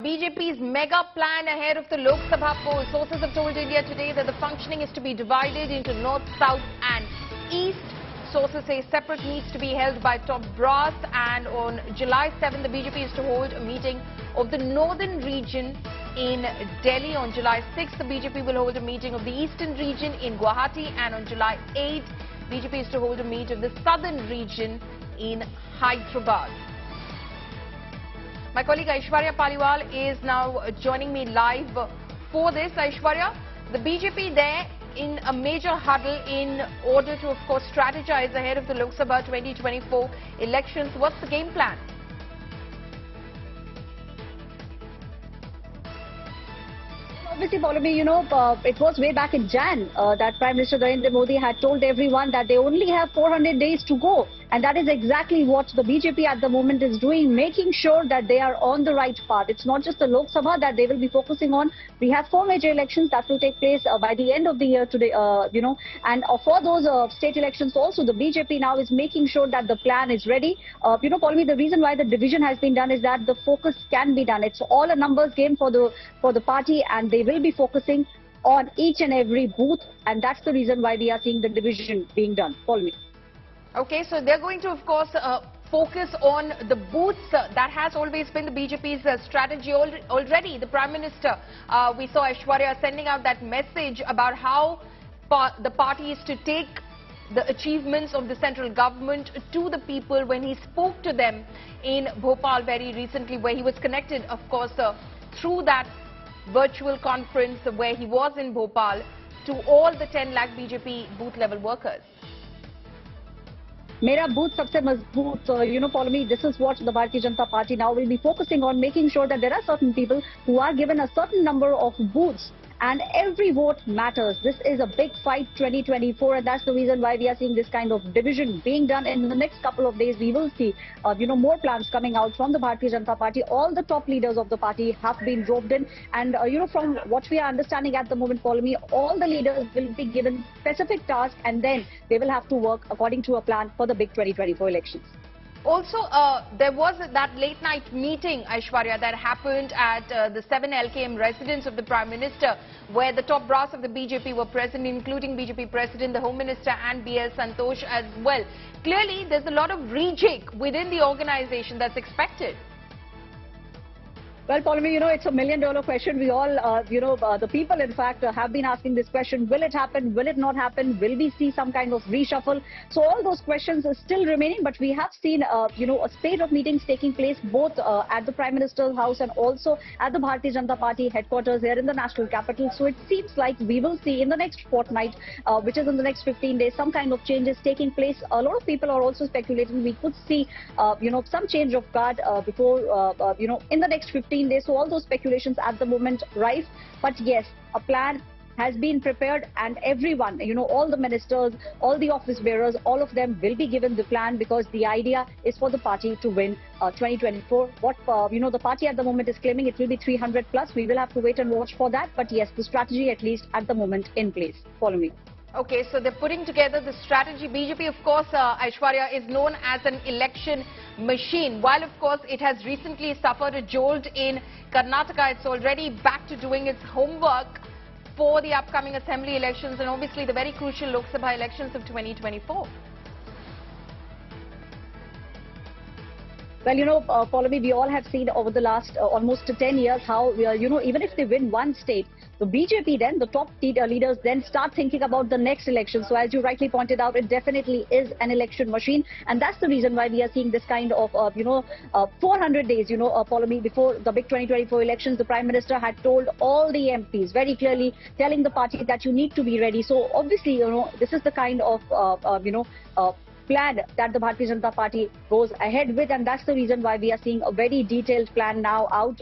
BJP's mega plan ahead of the Lok Sabha poll. Sources have told India today that the functioning is to be divided into North, South and East. Sources say separate meets to be held by top brass, and on July 7 the BJP is to hold a meeting of the northern region in Delhi. On July 6 the BJP will hold a meeting of the eastern region in Guwahati, and on July 8 BJP is to hold a meet of the southern region in Hyderabad. My colleague Aishwarya Paliwal is now joining me live for this. Aishwarya, the BJP there in a major huddle in order to, of course, strategize ahead of the Lok Sabha 2024 elections. What's the game plan? Obviously, Pallavi, it was way back in Jan that Prime Minister Narendra Modi had told everyone that they only have 400 days to go. And that is exactly what the BJP at the moment is doing, making sure that they are on the right path. It's not just the Lok Sabha that they will be focusing on. We have 4 major elections that will take place by the end of the year today, and for those state elections also, the BJP now is making sure that the plan is ready. Pallavi, the reason why the division has been done is that the focus can be done. It's all a numbers game for the party, and they will be focusing on each and every booth, and that's the reason why we are seeing the division being done. Pallavi. Okay, so they're going to, of course, focus on the booths. That has always been the BJP's strategy already. The Prime Minister, we saw Aishwarya sending out that message about how the party is to take the achievements of the central government to the people when he spoke to them in Bhopal very recently, where he was connected, of course, through that virtual conference where he was in Bhopal to all the 10 lakh BJP booth level workers. Mera booth sabse mazboot, Pallavi, this is what the Bharatiya Janata Party now will be focusing on, making sure that there are certain people who are given a certain number of booths. And every vote matters. This is a big fight 2024, and that's the reason why we are seeing this kind of division being done. In the next couple of days, we will see, more plans coming out from the Bharatiya Janata Party. All the top leaders of the party have been roped in, and from what we are understanding at the moment, Pallavi, all the leaders will be given specific tasks, and then they will have to work according to a plan for the big 2024 elections. Also, there was that late night meeting, Aishwarya, that happened at the 7 LKM residence of the Prime Minister, where the top brass of the BJP were present, including BJP President, the Home Minister and BL Santosh as well. Clearly, there's a lot of rejig within the organization that's expected. Well, Pallavi, it's a $1 million question. We all, the people, in fact, have been asking this question. Will it happen? Will it not happen? Will we see some kind of reshuffle? So all those questions are still remaining, but we have seen, a spate of meetings taking place both at the Prime Minister's house and also at the Bharatiya Janata Party headquarters here in the national capital. So it seems like we will see in the next fortnight, which is in the next 15 days, some kind of changes taking place. A lot of people are also speculating we could see, some change of guard before, in the next 15 days. So all those speculations at the moment rife, but yes, a plan has been prepared, and everyone, all the ministers, all the office bearers, all of them will be given the plan, because the idea is for the party to win 2024. What the party at the moment is claiming, it will be 300 plus. We will have to wait and watch for that, but yes, the strategy at least at the moment in place. Follow me. Okay, so they're putting together the strategy. BJP, of course, Aishwarya, is known as an election machine. While, of course, it has recently suffered a jolt in Karnataka, it's already back to doing its homework for the upcoming assembly elections and obviously the very crucial Lok Sabha elections of 2024. Well, Pallavi, we all have seen over the last almost 10 years how, even if they win one state, the BJP then, the top leaders then start thinking about the next election. So as you rightly pointed out, it definitely is an election machine. And that's the reason why we are seeing this kind of, 400 days, Pallavi, before the big 2024 elections. The Prime Minister had told all the MPs very clearly, telling the party that you need to be ready. So obviously, this is the kind of, plan that the Bharatiya Janata Party goes ahead with, and that's the reason why we are seeing a very detailed plan now out.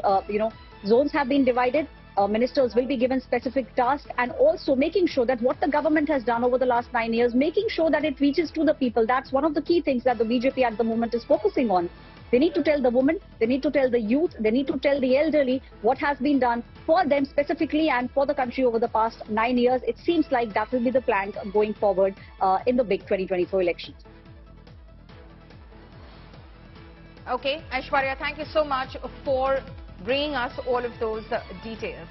Zones have been divided. Ministers will be given specific tasks, and also making sure that what the government has done over the last 9 years, making sure that it reaches to the people. That's one of the key things that the BJP at the moment is focusing on. They need to tell the women, they need to tell the youth, they need to tell the elderly what has been done for them specifically and for the country over the past 9 years. It seems like that will be the plan going forward in the big 2024 elections. Okay, Aishwarya, thank you so much for bringing us all of those details.